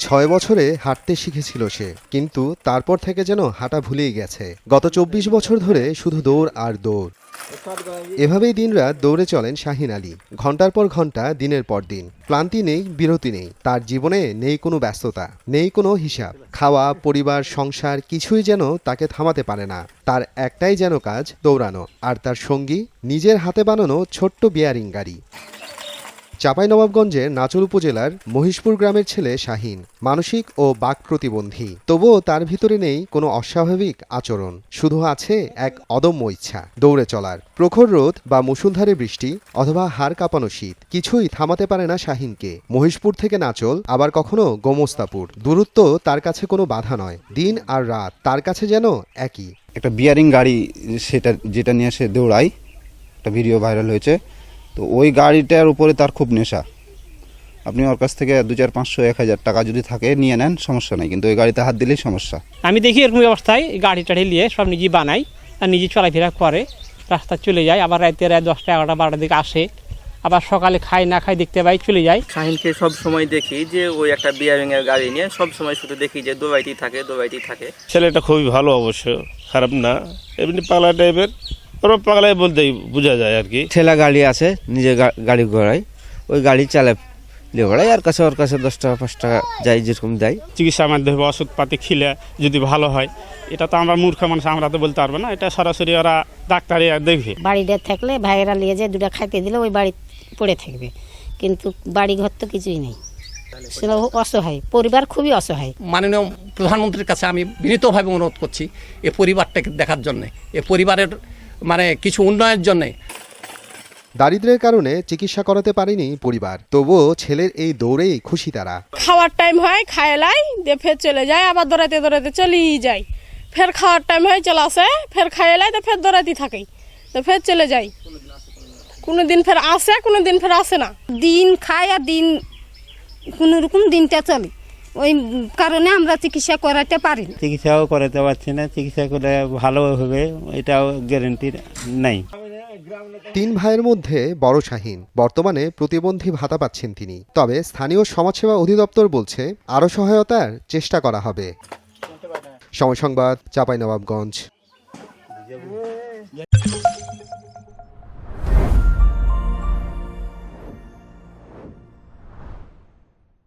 6 বছরে হাঁটতে শিখেছিল সে, কিন্তু তারপর থেকে যেন হাঁটা ভুলেই গেছে। গত 24 বছর ধরে শুধু দৌড় আর দৌড়। এভাবেই দিনরাত দৌড়ে চলেন শাহিন আলী, ঘন্টার পর ঘন্টা, দিনের পর দিন। ক্লান্তি নেই, বিরতি নেই। তার জীবনে নেই কোনো ব্যস্ততা, নেই কোনো হিসাব। খাওয়া, পরিবার, সংসার কিছুই যেন তাকে থামাতে পারে না। তার একটাই যেন কাজ, দৌড়ানো। আর তার সঙ্গী নিজের হাতে বানানো ছোট্ট বিয়ারিং গাড়ি। চাঁপাইনবাবগঞ্জের নাচল উপজেলার মহিষপুর গ্রামের ছেলে শাহিন মানসিক ও বাক প্রতিবন্ধী। তবুও তার ভিতরে নেই কোনো অস্বাভাবিক আচরণ, শুধু আছে এক অদম্য ইচ্ছা দৌড়ে চলার। প্রখর রোদ বা মুষলধারে বৃষ্টি অথবা হাড় কাঁপানো শীত কিছুই থামাতে পারে না শাহিনকে। মহিষপুর থেকে নাচল, আবার কখনো গোমস্তাপুর, দূরত্ব তার কাছে কোনো বাধা নয়। দিন আর রাত তার কাছে যেন একই। একটা বিয়ারিং গাড়ি, যেটা নিয়ে সে দৌড়ায়, একটা ভিডিও ভাইরাল হয়েছে। তো ওই গাড়িটার উপরে তার খুব নেশা। আপনি ওর কাছ থেকে 200, 500, 1000 টাকা যদি থাকে নিয়ে নেন, সমস্যা নাই, কিন্তু ওই গাড়িতে হাত দিলেই সমস্যা। আমি দেখি এরকম অবস্থায় গাড়ি টাড়ি নিয়ে সব নিজে বানাই আর নিজে চলাফেরা করে, রাস্তা চলে যায়। আবার রাতে 10টা, 11টা, 12টার দিকে আসে, আবার সকালে খাই না খাই দেখতে পাই চলে যায়। শাহিনকে সব সময় দেখি যে ওই একটা বিয়ারিং এর গাড়ি নিয়ে সব সময় শুধু দেখি যে দৌড়াইতেই থাকে। ছেলেটা খুবই ভালো, অবশ্য খারাপ না। এমনি পাগলা টাইপের, ওরা পাগলাই বলতেই বোঝা যায় আর কি। ঠেলা গাড়ি আছে, নিজে গাড়ি ঘোড়ায়, ওই গাড়ি চালায় ঘোড়ায়। আর কাছে ওর কাছে 10 টাকা 5 টাকা যাই, যেরকম দেয়। চিকিৎসার মাধ্যমে ওষুধপাতি খেলে যদি ভালো হয়, এটা তো আমরা মূর্খ মানুষ, আমরা তো বলতে পারবো না। এটা সরাসরি ওরা ডাক্তারে দেখবে। বাড়িতে থাকলে ভাইয়েরা নিয়ে যে দুটা খাইতে দিলে ওই বাড়ি পড়ে থাকবে, কিন্তু বাড়ি ঘর তো কিছুই নেই। সেটা অসহায়, পরিবার খুবই অসহায়। মাননীয় প্রধানমন্ত্রীর কাছে আমি বিনীতভাবে অনুরোধ করছি এ পরিবারটাকে দেখার জন্যে, এ পরিবারের কিছু উন্নয়নের জন্যে। দারিদ্র্যের কারণে চিকিৎসা করাতে পারেনি পরিবার, তবুও ছেলের এই দৌড়েই খুশি তারা। খাওয়ার টাইম হয়, খায়লাই দিয়ে ফের চলে যায়, আবার দৌড়াতে চলেই যায়। ফের খাওয়ার টাইম হয়, চলে আসে, ফের খায়লাই তো ফের দৌড়াতে থাকেই, তো ফের চলে যায়। কোনোদিন ফের আসে, কোনোদিন ফের আসে না। দিন খায় আর দিন কোনো রকম দিনটা চলে, ওই কারণে আমরা চিকিৎসা করাতে পারি না। চিকিৎসাও করাতে পারছি না, চিকিৎসা করে ভালো হবে এটাও গ্যারেন্টি নাই। 3 ভাইয়ের মধ্যে বড় শাহিন, বর্তমানে প্রতিবন্ধী ভাতা পাচ্ছেন তিনি। তবে স্থানীয় সমাজসেবা অধিদপ্তর বলছে আরও সহায়তার চেষ্টা করা হবে। সময় সংবাদ, চাঁপাইনবাবগঞ্জ।